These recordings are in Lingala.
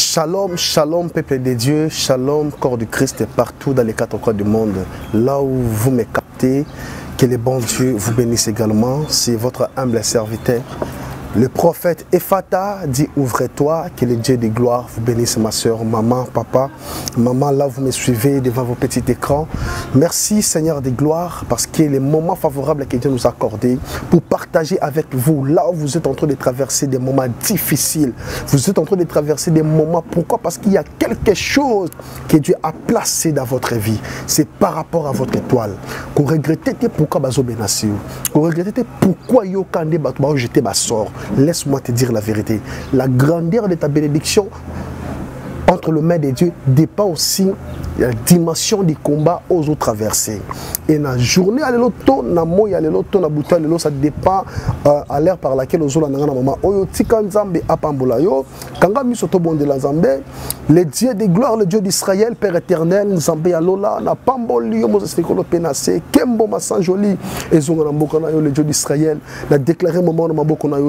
Shalom, shalom, peuple de Dieu, shalom, corps du Christ partout dans les quatre coins du monde. Là où vous me captez, que le bon Dieu vous bénisse également. C'est votre humble serviteur. Le prophète Ephata dit ouvre-toi, que le Dieu de gloire vous bénisse, ma soeur, maman, papa. Maman, là vous me suivez devant vos petits écrans. Merci Seigneur de gloire, parce que les moments favorables que Dieu nous a accordés pour partager avec vous, là où vous êtes en train de traverser des moments difficiles. Vous êtes en train de traverser des moments, pourquoi? Parce qu'il y a quelque chose que Dieu a placé dans votre vie. C'est par rapport à votre étoile. Vous regrettez pourquoi vous bénissez. Vous regrettez pourquoi vous avez jeté ma sort. Laisse-moi te dire la vérité. La grandeur de ta bénédiction entre le mains de Dieu dépend aussi de la dimension du combat aux autres traversés. Et dans la journée, ça dépend à l'heure par laquelle les le Dieu de gloire, le Dieu d'Israël, Père éternel, le Dieu d'Israël, a déclaré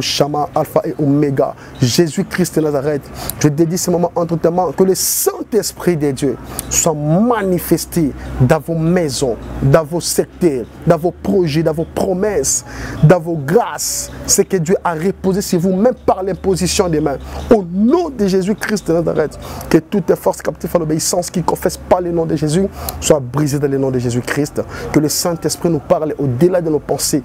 Shama, Alpha et Oméga, Jésus-Christ de Nazareth. Je dédie ce moment entre tes mains, que le Saint-Esprit de Dieu soit manifesté dans vos maisons, dans vos secteurs, dans vos projets, dans vos promesses, dans vos grâces, ce que Dieu a reposé sur vous, même par l'imposition des mains. Au nom de Jésus-Christ de Nazareth, que toutes les forces captives à l'obéissance qui ne confessent pas le nom de Jésus soient brisées dans le nom de Jésus-Christ. Que le Saint-Esprit nous parle au-delà de nos pensées,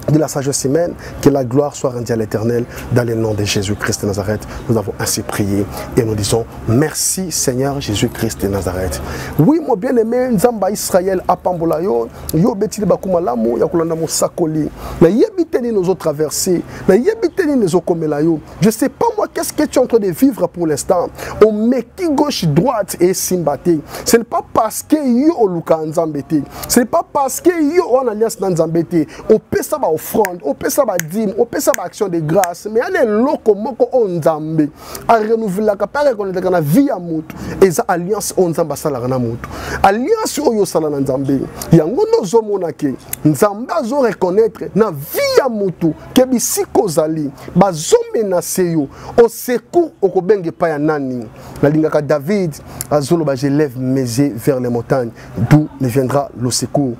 de la sagesse humaine, que la gloire soit rendue à l'Éternel dans le nom de Jésus-Christ de Nazareth. Nous avons ainsi prié et nous disons merci Seigneur Jésus-Christ de Nazareth. Oui, mon bien-aimé, Nzamba Israël à Pambolayo, yo betili bakumalamu ya kulanda musakoli. Na yebiteni nous autres traversés, na yebiteni nous okomelayo. Je sais pas moi qu'est-ce que tu es en train de vivre pour l'instant. On met qui gauche droite et simbate. Ce n'est pas parce que yo oluka nzambete. Ce n'est pas parce que yo on alliance nzambete. On peut ça offrande, on peut ça dîme, on peut ça action de grâce, mais il y a des locaux on nzambe à renouveler la capacité de la vie à mutu et ça alliance on nzamba sala na mutu alliance oyo sala na nzambe yango nozo monake nzamba zo reconnaître na vie à mutu ke bisiko zali bazo menacer yo au secours okobenge pa ya nani na lingaka David azolo ba je lève mes yeux vers les montagnes d'où me viendra le secours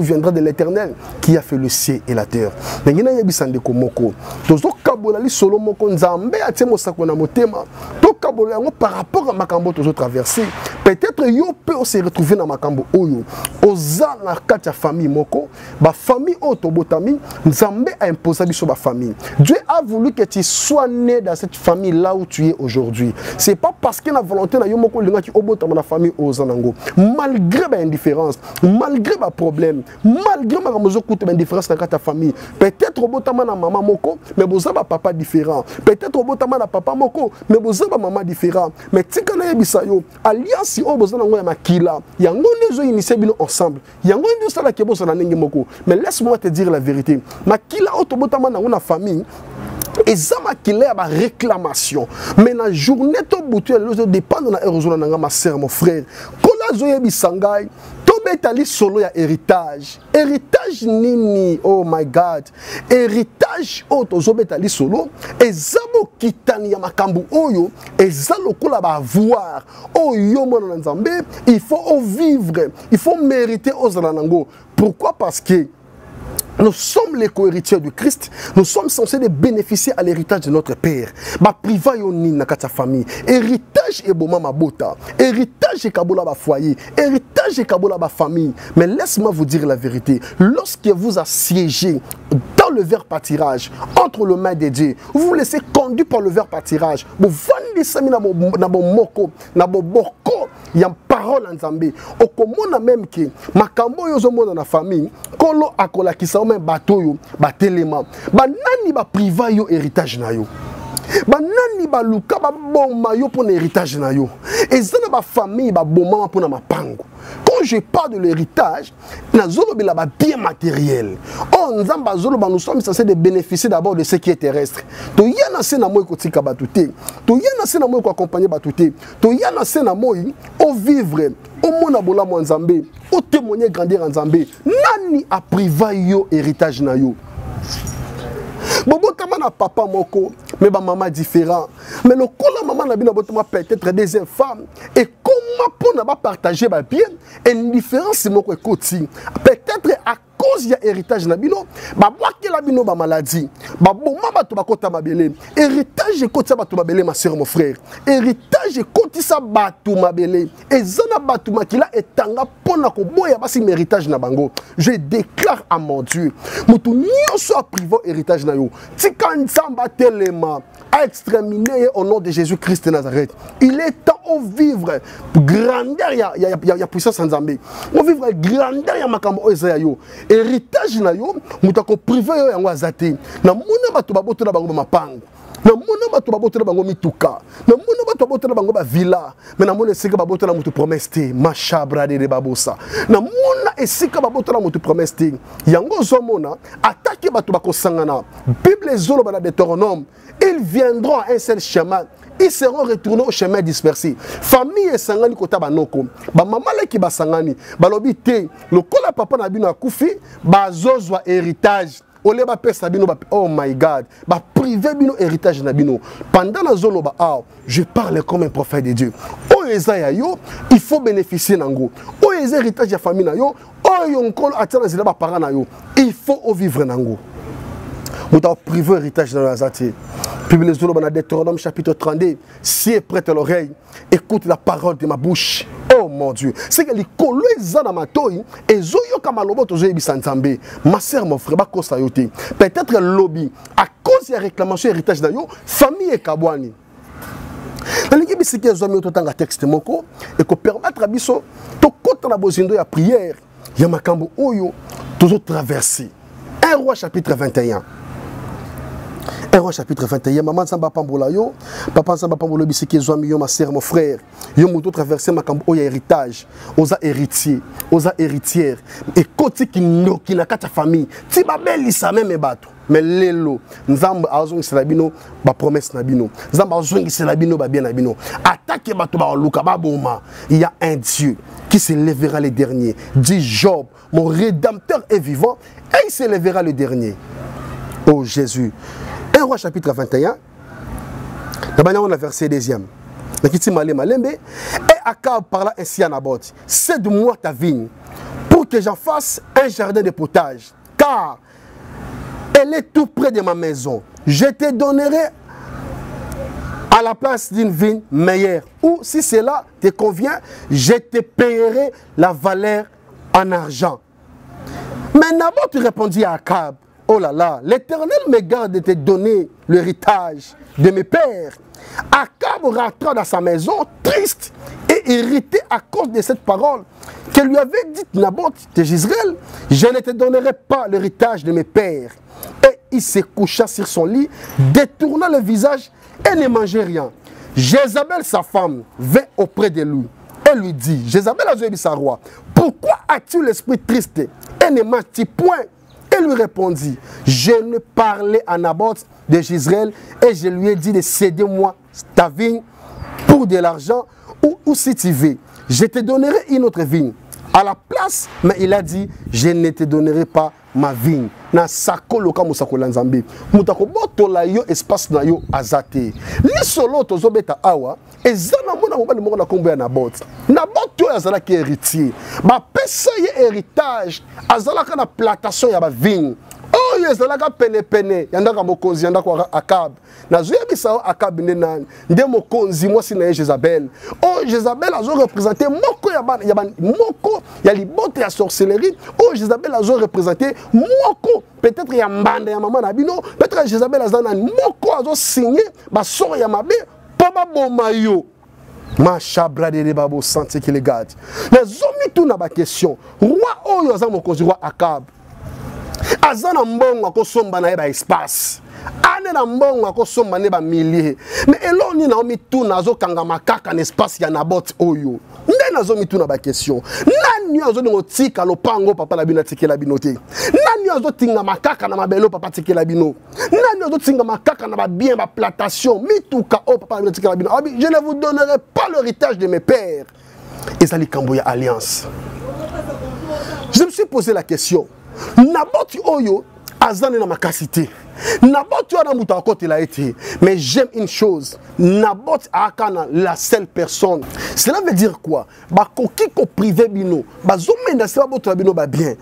viendra de l'Éternel qui a fait le ciel et la terre. Nengina yebisande komoko. Tozo kabola li solo moko nzambe atemo sakona motema. To kabola yango par rapport à makambo tozo traverser. Peut-être yo peut se retrouver dans makambo oyo. Oza na kati ya famille moko, ba famille otobotami, nzambe a imposé biso ba famille. Dieu a voulu que tu sois né dans cette famille là où tu es aujourd'hui. C'est pas parce que la volonté na yo moko linga ki obotama na famille ozanango. Malgré ba indifférence, malgré ba problème, malgré ma mozo koute ba indifférence dans ta famille. Peut-être obotama na maman moko, mais boza ba papa différent. Peut-être obotama na papa moko, mais boza ba maman différent. Mais tika na yebisa yo, alliance o boza nango ya makila. Yango nezo initier bino ensemble. Yango ndio sala ke boza na ndenge moko. Mais laisse-moi te dire la vérité. Makila otobotama na na famille. Et ça m'a qu'il a réclamation. Mais la journée to boutu elle dépend de la heureusement ma sœur mon frère. Kola zoyebi sangay to betali solo ya héritage. Héritage nini? Oh my God. Héritage o to zo betali solo et zabo kitani ya makambu oyo et zalo kola ba voir. Oh yo mona nzambe, il faut vivre, il faut mériter aux nango. Pourquoi? Parce que nous sommes les co-héritiers du Christ. Nous sommes censés de bénéficier à l'héritage de notre Père. Ba priva yoni na kata famille. Héritage et boma mabota. Héritage et kabola ba foyer. Héritage et kabola ba famille. Mais laisse-moi vous dire la vérité. Lorsque vous assiégez dans le verre pâtirage, entre les mains de Dieu, vous vous laissez conduire par le verre pâtirage. Vous vendez ça na bo moko, na bo boko. Il y a une parole en Zambie. Au commun même que makambo yozo mona na famille, kolo akola kisa même bateau yo, batelema. Ba nani ba priva yo héritage na yo. Ba nani ba luka ba bomba yo pour l'héritage na yo. Et ça na ba famille ba bomba pour na mapango. Quand je parle de l'héritage, na zolo bila ba bien matériel. Oh nzamba zolo ba nous sommes censés de bénéficier d'abord de ce qui est terrestre. To yana se na moy ko tika batute. To yana se na moy ko accompagner batute. To yana se na moy au vivre au mona bola mo nzambe, au témoigner grandir en nzambe. Nani a priva yo héritage na yo. Bobo kama na papa moko, mais ba maman différent. Mais le col maman n'a pas peut-être deuxième femme. Et comment pour ne pas partager ma bien, une différence c'est mon côté. Peut-être à cause de l'héritage nabino, bah moi qui la bino ba maladie, bah bon maman tu vas kota mabele. Héritage côté ba tu mabele ma soeur mon frère. Héritage côté ça ba tu mabele. Et zana ba tu makila etanga pona ko boya ba si héritage na bango. Je déclare à mon Dieu, mutu nyonso a privé héritage na yo. Tika nsamba telema à exterminer au nom de Jésus-Christ de Nazareth. Il est temps de vivre grandeur, il y a puissance en Zambie. On vivre grandeur, il y a makambo ezayo. Héritage na yo, mutako privé yo yango azate. Na mona bato baboto na bango mapango. Na mona bato baboto na bango mituka. Na mona bato baboto na bango ba villa. Mais na mona esika baboto na mutu promesse te. Machabra de babosa. Na mona esika baboto na mutu promesse te. Yango zomona attaque bato bakosangana. Bible zolo bana Deutéronome. Ils viendront à un seul chemin. Ils seront retournés au chemin dispersé. Famille et sangani kota banoko. Ba mama le ki ba sangani. Ba lobi te. Le kola papa na bino akufi. Ba zozwa héritage. Ole ba pesa bino ba. Oh my God. Ba privé bino héritage na bino. Pendant la zolo ba ah, je parle comme un prophète de Dieu. Oh ezaya yo, il faut bénéficier nango. Oh ezaya héritage ya famille na yo. Oh yon kolo atana zela ba parents na yo. Il faut vivre nango. Vous avez privé héritage dans la zati. Bible dans Deutéronome chapitre 32. Si est prête à l'oreille, écoute la parole de ma bouche. Oh mon Dieu. C'est que les colo dans ma toy et zoyo kamalobo tozo ebisantambe. Ma sœur, mon frère, bakosa yote. Peut-être lobby à cause de la réclamation héritage dans yo, famille et kabwani. Dans les gibi c'est que zomi otanga texte moko et ko permettre à biso to kota na bozindo ya prière. Ya makambo oyo tozo traverser. 1 Roi chapitre 21. 1 Roi chapitre 21. Maman Samba Pambola yo. Papa Samba Pambola bisiki zoami yo ma sœur mon frère. Yo muto traverser makambo oya héritage. Oza héritier. Oza héritière. Et côté qui na kata famille. Ti babeli sa même bato. Mais lelo. Nzamba azongi selabino ba promesse na bino. Nzamba azongi selabino ba bien na bino. Attaque bato ba luka ba boma. Il y a un Dieu qui se lèvera le dernier. Dit Job, mon rédempteur est vivant et il se lèvera le dernier. Oh Jésus. 1 Roi chapitre 21. D'abord on a verset 2e. Et Akab parla ainsi à Naboth. Cède-moi ta vigne pour que j'en fasse un jardin de potage. Car elle est tout près de ma maison. Je te donnerai à la place d'une vigne meilleure. Ou si cela te convient, je te payerai la valeur en argent. Mais Naboth répondit à Akab, oh là là, l'Éternel me garde de te donner l'héritage de mes pères. Akab rentra dans sa maison triste et irrité à cause de cette parole que lui avait dite Naboth de Jezreel. Je ne te donnerai pas l'héritage de mes pères. Et il se coucha sur son lit, détourna le visage et ne mangeait rien. Jézabel, sa femme, vint auprès de lui. Elle lui dit, Jézabel a dit sa roi, pourquoi as-tu l'esprit triste et ne manges-tu point? Elle lui répondit, je ne parlais à Naboth de Jezreel et je lui ai dit de céder moi ta vigne pour de l'argent ou si tu veux, je te donnerai une autre vigne à la place, mais il a dit, je ne te donnerai pas ma vigne. Na sakolo ka musakolo nzambe. Mutako botola yo espace na yo azate. Ni solo tozo beta awa, ezana mona mobali moko na kombo ya Naboth. Naboth to azala ki héritier. Ba pesa ye héritage, azala ka na plantation ya ba vigne. Oh yezalaka pene pene, yandaka mokonzi yandaka Akab. Na zuya bisa Akab nena, nde mokonzi mwasi na Jezabel. Oh Jezabel azo représenter moko ya moko ya libote ya sorcellerie. Oh Jezabel azo représenter moko peut-être ya mbanda ya maman na bino, peut-être Jezabel azana moko azo signé ba soro ya mabe pa ba boma yo. Machabra de babo santé qui les garde. Na zomi tout na ba question. Roi oyo aza mokonzi roi Akab. Azana mbongo akosomba na eba espace. Ane na mbongo akosomba ne ba milliers. Mais eloni na omi tout nazo kanga makaka na espace ya Naboth oyo. Nde nazo mi tout na ba question. Nani azo ngo tika lopango papa la bino tikela binote. Nani azo tinga makaka na mabelo papa tikela bino. Nani azo tinga makaka na ba bien ba plantation mituka o papa la bino tikela bino. Je ne vous donnerai pas l'héritage de mes pères. Et ça li kamboya alliance. Je me suis posé la question. Naboth oyo azane na makasité. Nabot tu as muta côté la été. Mais j'aime une chose. Nabot akana la seule personne. Cela veut dire quoi? Ba koki ko privé bino. Ba zomi na seba boto bino ba bien.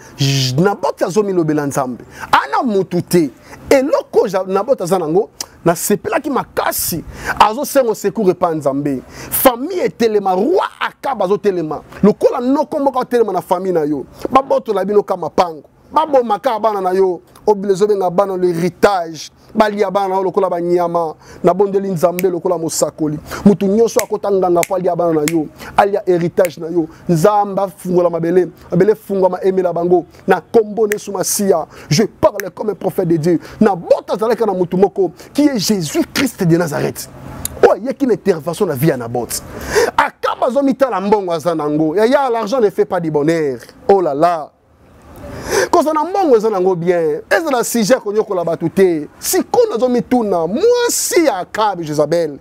Nabot azomi lo belanzambe. Ana mutute. Et loko nabot azanango na sepela ki makasi. Azo sengo secours pa nzambe. Famille etelema roi akaba azo telema. Lokola noko moko telema na famille na yo. Ba boto la bino kama pango. Babo makabana na yo oblizo benga bana l'héritage bali abana lokola banyama na bondeli nzambe lokola mosakoli mutu nyoso akotanganga pali abana na yo alia héritage na yo nzamba fungola mabele abele fungwa ma emela bango na kombone sumasia. Je parle comme un prophète de Dieu na bota zaleka na mutu moko qui est Jésus Christ de Nazareth. Oh, il y a une intervention dans la vie à Nabot. Akaba zomita la mbongo azanango. Ya l'argent ne fait pas du bonheur. Oh là là. Quand on a mbongo zanango bien, est-ce la sujet qu'on y a collaboraté? Si qu'on a zomi tourna, moi si à Akab Jézabel.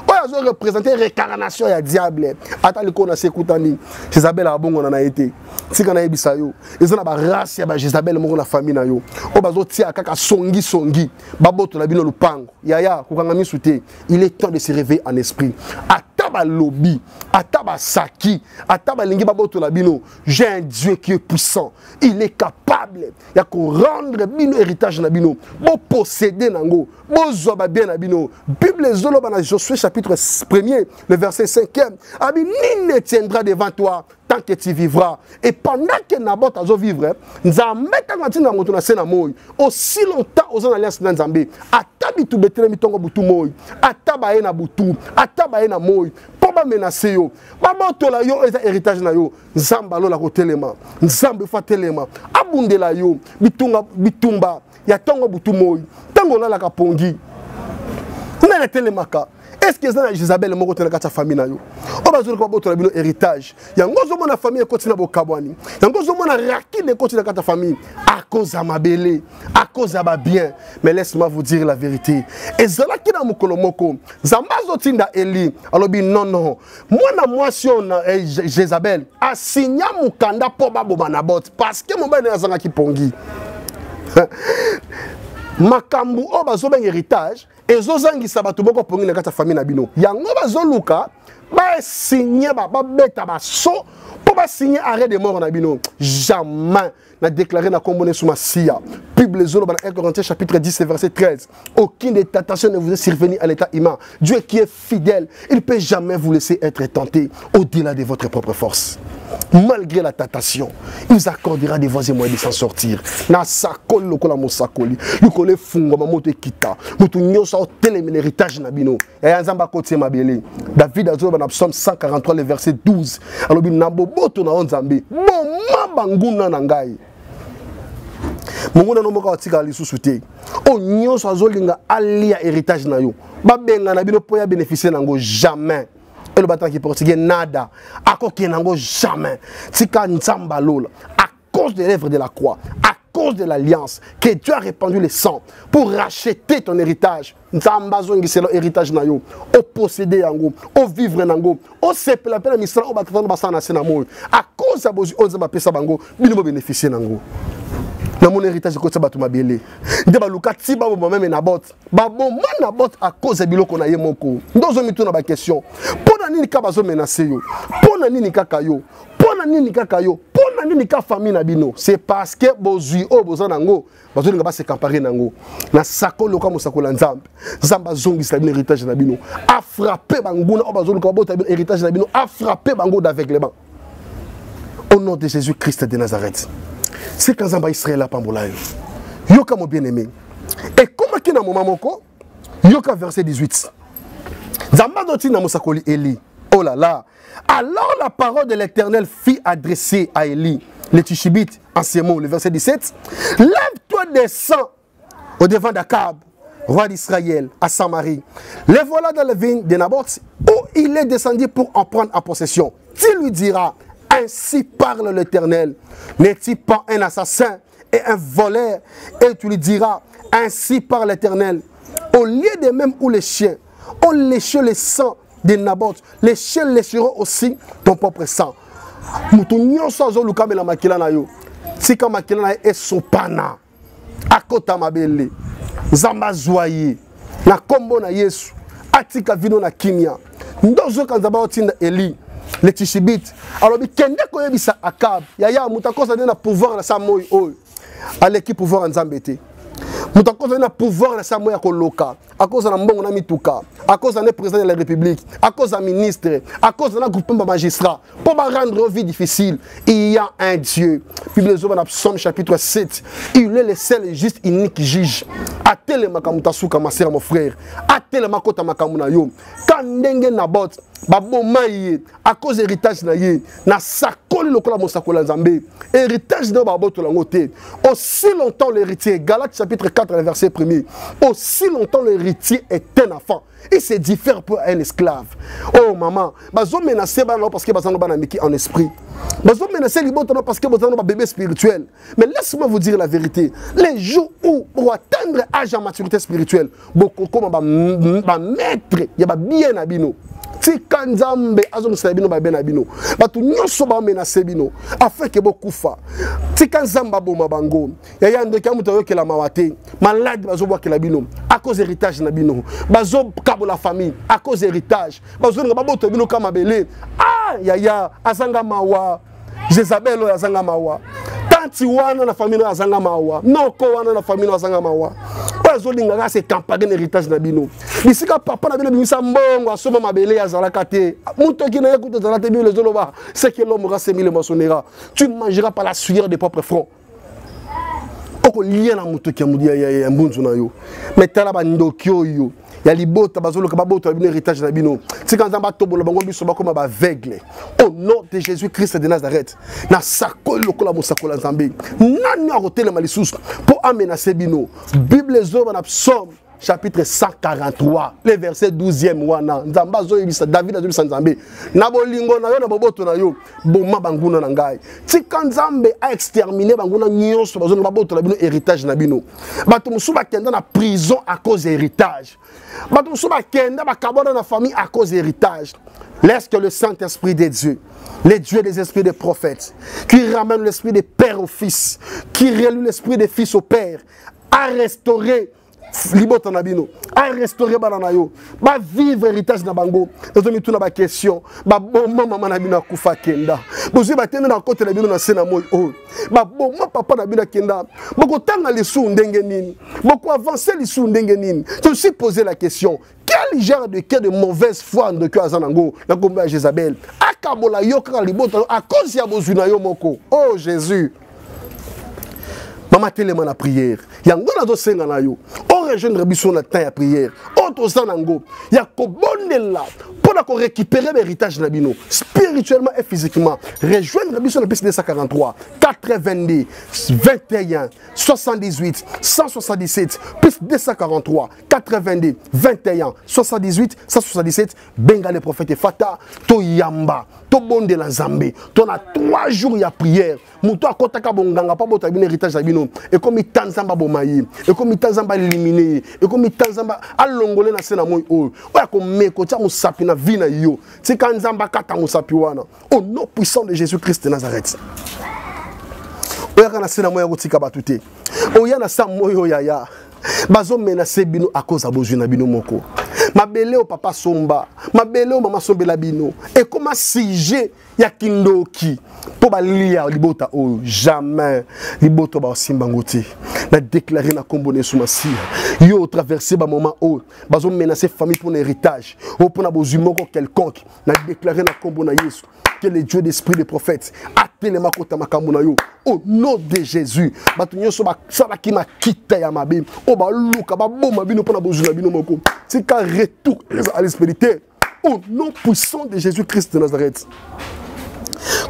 Oh, ils ont représenté réincarnation à diable. Attends le qu'on a s'écoutani. Jézabel a bon on en a été. Si qu'on a ebisa yo, ils ont la race ya Jézabel mon la famille na yo. Oh bazo tia kaka songi. Baboto la bino lupango. Yaya kukangami souté. Il est temps de se réveiller en esprit. Ataba lobby, ataba saki, ataba lingi baboto la bino. J'ai un Dieu qui est puissant. Il est capable. Il y a qu'on rendre bino héritage na bino. Bon posséder nango. Bon zoba bien na bino. Bible zolo bana Josué chapitre 1er, le verset 5e. Abi nul ne tiendra devant toi tant que tu vivras. Et pendant que Nabot a vivre, nous avons mis aussi longtemps aux alliances dans Zambé. Atabi tu betre mitongo butu moy. Ataba ena butu. Ataba ena moy. Poba menacer yo. Baba tola yo eza héritage na yo. Nzamba lo la ko telema. Nzambe fa telema. Abundela yo. Bitumba. Ya tongo butu moy. Tango la ka pongi. On a telemaka. Est-ce que ça Jézabel moko te na famille na yo? O bazuru ko boto la bino héritage. Yango zo mona famille continue bo kabwani. Yango zo mona rakine continue na famille à cause à mabele, à cause à ba bien. Mais laisse-moi vous dire la vérité. Et zala ki na mukolo moko, zambazo tinda Eli, alobi non. Moi si on Jézabel a signé mukanda po babo Nabot parce que mon bana azanga ki pongi. Makambu o bazo ben héritage et zozangi sabato boko pongi na kata famille na bino yango bazo luka ba signer ba beta ba so po ba signer arrêt de mort na bino jamais na déclarer na kombone suma sia. Bible zolo dans 1 Corinthiens chapitre 10 verset 13. Aucune des tentations ne vous est survenue à l'état humain. Dieu qui est fidèle, il ne peut jamais vous laisser être tenté au-delà de votre propre force. Malgré la tentation, il vous accordera des voies et moyens de s'en sortir. Na sakol lokola mosakoli, yukole fungo mamoto ekita. Mutu nyosa oteleme l'héritage na bino. Ya nzamba kotie mabele. David azolo dans Psaume 143 le verset 12. Alobi nambo boto na nzambe. Bon mabanguna na ngai. Munguna no moka otika lisusu te. O nyoso azolinga alia héritage na yo. Babenga na bino po ya bénéficier nango jamais. Et le bâtiment qui porte nada. À cause qu'il n'en jamais. Tika nzamba lola. À cause des lèvres de la croix. À cause de l'alliance. Que Dieu a répandu le sang pour racheter ton héritage. Nzamba zongi c'est l'héritage na yo. Au posséder yango. Au vivre nango. Au sepe la peine misra. Au bâtiment basana senamo. À cause de bozi onzamba pesa bango. Bino bénéficier nango. Na mon héritage ko tsa batu mabele nde baluka ti ba bo même Nabot ba bon Nabot à cause biloko na ye moko ndozo mituna ba question pona nini ka bazo menacer yo pona nini kaka yo pona nini kaka yo pona nini ka famille na bino c'est parce que bozui o bozanango bazo linga ba se comparer nango na sakolo ka mosakola nzambe nzamba zongi sa bino héritage na bino a frapper banguna o bazo linga bota bino héritage na bino a frapper bango d'aveuglement au nom de Jésus Christ de Nazareth. C'est quand Zamba Israël a pambolayo. Yoka mon bien-aimé. Et comment qu'il y a un moment moko? Yoka verset 18. Zamba doti na mosakoli Eli. Oh là là. Alors la parole de l'Éternel fut adressée à Eli, le Tishibite, en ces mots, le verset 17. Lève-toi, descends au devant d'Akab, roi d'Israël, à Samarie. Le voilà dans la vigne de Naboth, où il est descendu pour en prendre en possession. Tu lui diras, ainsi parle l'Éternel. N'est-il pas un assassin et un voleur? Et tu lui diras, ainsi parle l'Éternel. Au lieu de même où les chiens ont léché le sang de Naboth, les chiens lécheront aussi ton propre sang. Mutu nyonso azoluka mela makila na yo. Tika makila na e sopana. akota mabele nzamba zoye na kombo na Yesu atika vino na kimia ndozo kanzaba otinda Eli le tishibit alors bikende ko yebisa Akab ya mutakosa na pouvoir na sa moyi oyo aleki pouvoir nzambe te mutakosa na pouvoir na sa moyi ya koloka à cause de mbongo na mituka à cause de président de la République à cause de ministre à cause de groupement magistrat pour rendre vie difficile il y a un Dieu. Bible dans Psaume chapitre 7 il est le seul et juste unique juge à tel makamuta suka ma sœur mon frère à tel makota makamuna yo quand ndenge na bot baboma ye à cause héritage na ye na sakoli lokola mosakola nzambe héritage na baboto lango te aussi longtemps l'héritier Galates chapitre 4 verset 1er aussi longtemps l'héritier est un enfant il se diffère pour un esclave. Oh maman bazo menacer bana parce que bazano bana miki en esprit bazo menacer liboto parce que bazano ba bébé spirituel mais laisse-moi vous dire la vérité les jours où pour atteindre âge à maturité spirituelle beaucoup comme ba maître ya ba bien abino si kanzambe azo musabino ba benabino batu nyoso ba menacer bino afin que beaucoup fa si kanzamba boma bango ya yande kamuto yokela mawate malade bazo bwakela bino à cause héritage na bino bazo kabo la famille à cause héritage bazo nga baboto bino kama belé ah ya azanga mawa Jezabel azanga mawa tanti wana na famille azanga mawa noko wana na famille azanga mawa bazo linga se campagne héritage na bino bisika papa na bino bimisa mbongo asoma mabele azalaka te muto ki na yekuta zalate bino zoloba c'est que l'homme aura semé le moissonnera tu ne mangeras pas la sueur de propre front oko lien na muto ki amudi ya mbunzu na yo metala ba ndokyo yo ya libota bazolo ka babota bino héritage na bino tika nzamba tobola bango biso bakoma ba aveugle au nom de Jésus-Christ de Nazareth na sakolo lokola mosakola nzambe nani akotelema lisusu pour amenacer bino Bible zo na Psaume chapitre 143 le verset 12e wana nzamba zo yebisa David azobisa nzambe na bolingo na yo na boboto na yo boma banguna na ngai tika nzambe a exterminer banguna nyonso bazo na boboto na bino héritage na bino bato musu bakenda na prison à cause héritage bato musu bakenda bakabona na famille à cause héritage. Laisse que le Saint-Esprit de Dieu, les dieux des esprits des prophètes, qui ramène l'esprit des pères au fils, qui relie l'esprit des fils au père, à restaurer libota na bino a restaurer banana yo ba vivre héritage na bango nazo mituna ba question ba bomma mama na bino kufa kenda bozi batende na côté na bino na sena moy o ba bomma papa na bino kenda boko tanga lisu ndenge nini boko avancer lisu ndenge nini je me suis posé la question quel genre de cas de mauvaise foi de que azanango na komba Jézabel akabola yo ka libota à cause ya bozuna yo moko oh Jésus. Maman tellement la prière. Yango na do senga na yo. On rejoindre biso na temps ya prière. On to sanango. Ya ko bondela pour la récupérer l'héritage na bino spirituellement et physiquement. Rejoindre biso na PCD 143 82 21 78 177 plus 243 82 21 78 177 benga le prophète Fata to yamba to bondela nzambe. To na 3 jours ya prière. Muto akotaka bonganga pa bota bino héritage na bino. Et comme il tanzamba bomayi, et comme il tanzamba éliminé, et comme il tanzamba alongolé na sena moy o. Oya ko meko tia musapi na vie na yo. C'est quand nzamba kata musapi wana. Au nom puissant de Jésus-Christ de Nazareth. Oya kana sena moya kotika batute. Oya na sa moyo yaya. Bazo menacer bino à cause abozuna bino moko. Mabele o papa somba, mabele o mama sombela bino. Et comment siger ya kindoki pour balia libota o jamais liboto ba simbangoti. Na déclarer na kombone sumasi. Yo traverser ba moment o bazo menacer famille pour l'héritage. O pour na bozumoko quelconque. Na déclarer na kombona Yesu. Que le Dieu d'esprit des prophètes a tellement kota makamuna yo au nom de Jésus batunyo so ba sala ki makita ya mabe o ba luka ba boma bino pona bozuna bino moko c'est qu'un retour à l'esprit au nom puissant de Jésus-Christ de Nazareth.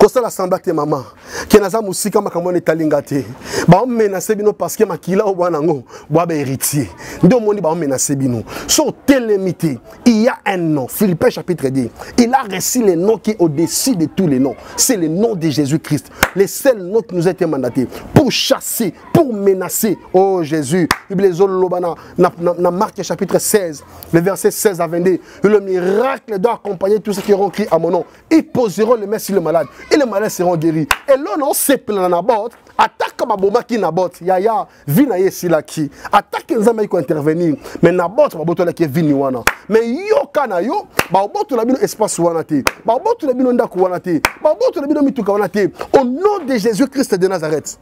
Comme ça la samba te maman qui naza musika makambo ne talingate ba menacer bino parce que makila o banango boa ba héritier ndo moni ba menacer bino so télémité il y a un nom Philippiens chapitre 10 il a reçu le nom qui est au-dessus de tous les noms c'est le nom de Jésus-Christ le seul nom qui nous a été mandaté pour chasser pour menacer oh Jésus Bible zolobana na Marc chapitre 16 le verset 16 à 22 le miracle doit accompagner tous ceux qui auront crié à mon nom ils poseront les mains sur le malade et les malades seront guéris. Et là, on sait plein na bot, attaque ma bomba qui na bot, yaya, vina yesi la qui, attaque nzamba qui intervenir, mais na bot, ma boto la qui vini wana. Mais yo kana yo, ba boto la bino espace wana te, ba boto la bino ndaku wana te, ba boto la bino mituka wana te, au nom de Jésus-Christ de Nazareth.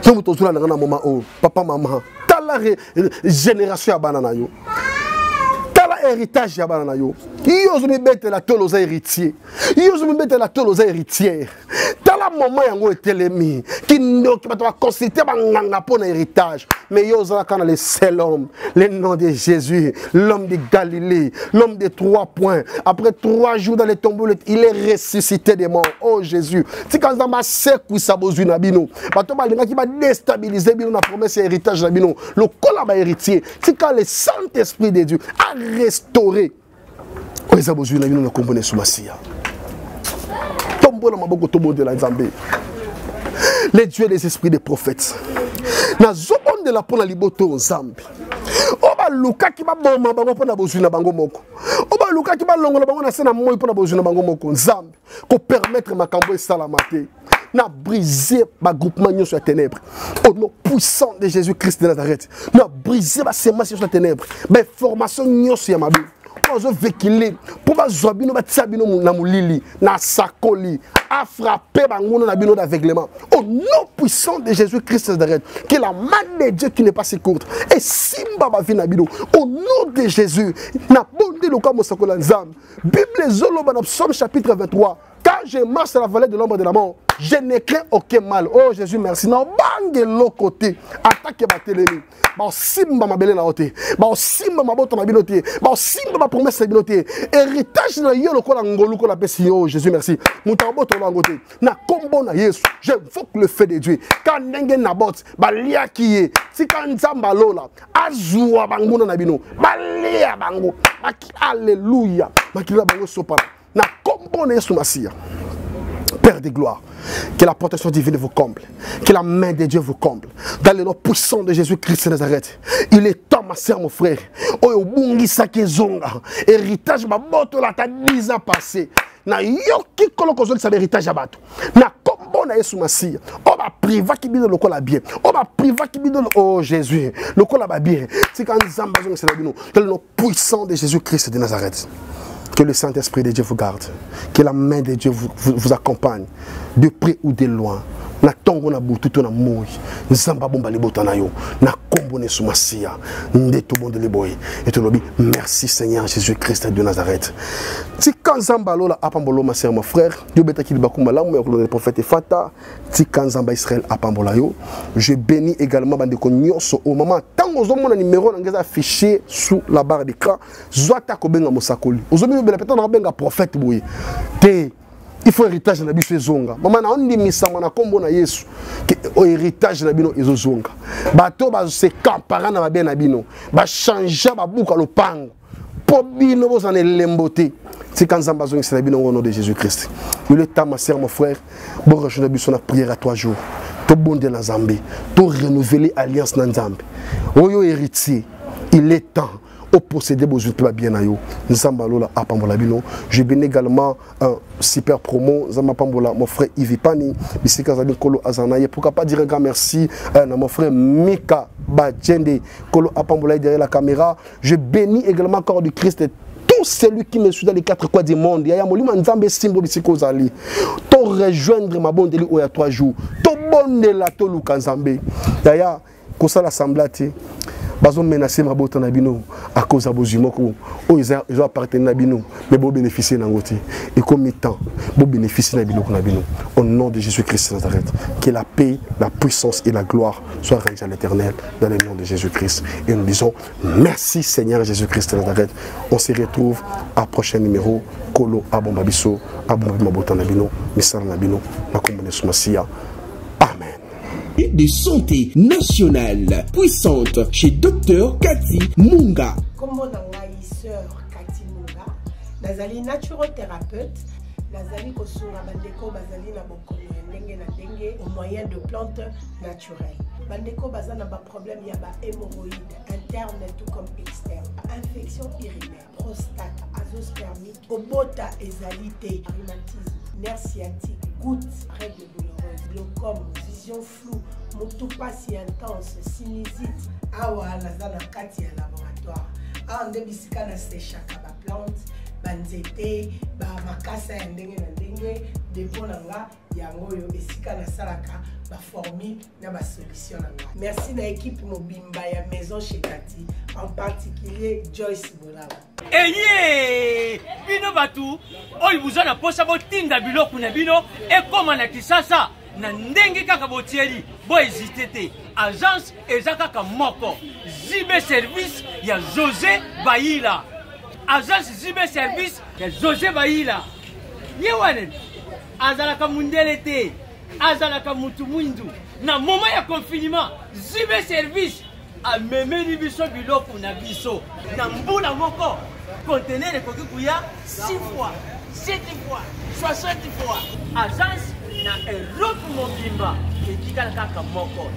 Nous sommes dans un moment où papa, maman, t'as la génération à banana yo. Héritage ya bana yo yo zo mebete la tolo za héritier yo zo mebete la tolo za héritière tala maman yango etelemi ki ndo ki bato ba consulter banganga pour héritage mais yo za kana le seul homme le nom de Jésus l'homme de Galilée l'homme de 3 points après 3 jours dans les tombeaux il est ressuscité des morts oh Jésus ti kanza ma seku sa bozui na bino bato ba linga ki ba déstabiliser bino na promesse héritage na bino le kola ba héritier ti quand le Saint-Esprit de Dieu a restauré. Les dieux des esprits des prophètes. Na zobon de la pona liboto Zambi. Oba luka ki ba boma bango pona bozuna bango moko. Oba luka ki ba longola bango na sena moyi pona bozuna bango moko Zambi. Ko permettre makambo salamate. Na briser ma groupement sur la ténèbre. Au nom puissant de Jésus-Christ de Nazareth. Na briser ma sémence sur la ténèbre. Ben formation nyo sur ma vie. Pour véhiculer, pour zobino ba tsabino na mulili, na sakoli, a frapper bangono na bino d'aveuglement. Au nom puissant de Jésus-Christ de Nazareth, que la main de Dieu qui n'est pas si courte. Et simba ba vina bino. Au nom de Jésus, na bonde le kamo sakola nzam. Bible zolo ba Psaume chapitre 23. Quand je marche dans la vallée de l'ombre de la mort, je ne crains aucun mal. Oh Jésus, merci. Non, bang l'autre côté. Attaque ma télémi. Bah, simba ma belle na oté. Bah, simba ma botte na binoté. Bah, simba ma promesse na binoté. Héritage na yo le kola ngolu kola pesi. Oh Jésus, merci. Moutambo to na ngoté. Na kombo na Yesu. J'invoque le feu de Dieu. Quand nenge na botte, bah lia kiye. Si quand nzamba lola, azua bango na bino. Bah lia bango. Alléluia. Makila bango sopara. Na kombo na Yesu Masia. Père de gloire, que la protection divine vous comble, que la main de Dieu vous comble. Dans le nom puissant de Jésus-Christ de Nazareth, il est temps, ma soeur, mon frère. Oh, bungi sake zonga. Héritage, ma boto la ta 10 ans passé. Na yoki koloko zongi sa héritage à bato. Na kombo na Yesu Masia. Oh, ma priva qui bide le kola bien. Oh, ma priva qui bide le. Oh, Jésus. Le kola ba bien. C'est quand zamba zongi sa bino. Dans le nom puissant de Jésus-Christ de Nazareth. Que le Saint-Esprit de Dieu vous garde. Que la main de Dieu vous accompagne. De près ou de loin. Na tongo na bututo na moi. Nzamba bomba libota na yo. Na kombo ne sumasia. Ndeto bonde liboy. Et tu lobi. Merci Seigneur Jésus-Christ de Nazareth. Si quand Zamba lola apambolo ma sœur mon frère. Dieu beta ki bakuma la mo le prophète Fata. Si quand Zamba Israël apambola yo. Je bénis également bande ko nyonso au moment tango zo mona numéro na ngeza affiché sous la barre d'écran. Zwata ko benga mosakoli. Ozomi bela peta na benga prophète boye. Te il faut héritage na biso ezonga. Mama na ondi misama na kombo na Yesu. O héritage na bino ezozonga. Bato ba se campara na ba na bino. Ba changer ba buka lopango. Po bino bo san lemboté. C'est quand Zamba zongi na bino au nom de Jésus-Christ. Il est temps ma sœur mon frère, bon rejoindre biso na prière à 3 jours. To bonde na Zambie, to renouveler alliance na Nzambe. Oyo héritier, il est temps au posséder besoin de bien ayo. Nzamba lola apambola bino. Je bénis également un super promo Zamba pambola mon frère Ivipani, bisika zali kolo azanaye. Pourquoi pas dire un grand merci à mon frère Mika Badjende kolo apambola derrière la caméra. Je bénis également corps du Christ tout celui qui me suit dans les 4 coins du monde. Il y a molima Nzambe simbo bisiko zali. To rejoindre ma bonne deli o ya 3 jours. To bonne la to luka Nzambe. Yaya kosa l'assemblée bazo menacer ma botte na bino à cause de bozimoko o ils appartiennent na bino mais bo bénéficier na ngoti et comme temps bo bénéficier na bino na bino au nom de Jésus-Christ de Nazareth que la paix, la puissance et la gloire soient rendues à l'Éternel dans le nom de Jésus-Christ et nous disons merci Seigneur Jésus-Christ de Nazareth. On se retrouve à prochain numéro Kolo abomba biso abomba ma botte na bino misala na bino na komone sumasia. Amen. De santé nationale puissante chez Dr Cathy Munga. Comme mon sœur Cathy Munga, nazali naturothérapeute, nazali kosunga bandeko bazali na bokono ndenge na ndenge au moyen de plantes naturelles. Bandeko bazana ba problème ya ba hémorroïdes interne tout comme externe, infection urinaire, prostate, azoospermique, obota ezali te, rhumatisme. nerf sciatique, gouttes, règles douloureuses, glaucome, vision floue, motupa si intense, sinusite. Awa naza na kati ya laboratoire. Awa nde bisika na séchaka ba plante, ba nzete, ba makasa ya ndenge na ndenge, depo na nga yango yo esika na salaka ba formule na ba solution na nga. Merci na équipe mobimba ya Maison chez Kati, en particulier Joyce Bolala. Eye bino batu oyo buzana posa botinda biloko na bino ekoma na Kisasa na ndenge kaka botieli bo hésiter te. Agence eza kaka moko Zibe service ya José Baïla. Agence Zibe service ya José Baïla. Yewane azalaka mundele te, azalaka mutu mwindu. Na moment ya confinement Zibe service a memeli biso biloko na biso. Na mbula moko conteneur ekoki kuya 6 fois, 7 fois, 60 fois. Agence na Europe mobimba etikala kaka moko.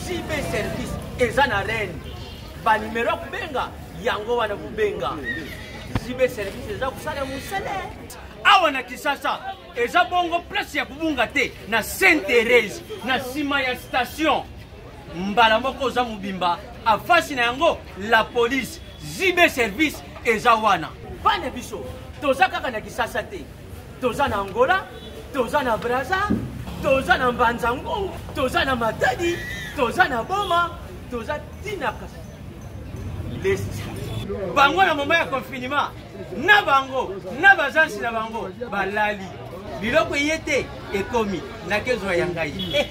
Zibe service eza na reine. Ba numero kubenga yango wana kubenga. Zibe service eza kusala musele. Awa na Kisasa eza bongo place ya kubunga te na Sainte Thérèse na sima ya station. Mbala moko za mubimba afasi na yango la police. Zibe service eza wana. Bana biso toza kaka na Kisasa te. Toza na Angola, toza na Brazza, toza na Mbanzango, toza na Matadi, toza na Boma, toza tinaka lesti. Bango na moment ya confinement na bango na bazansi na bango balali biloko yete ekomi na kezo ya ngai.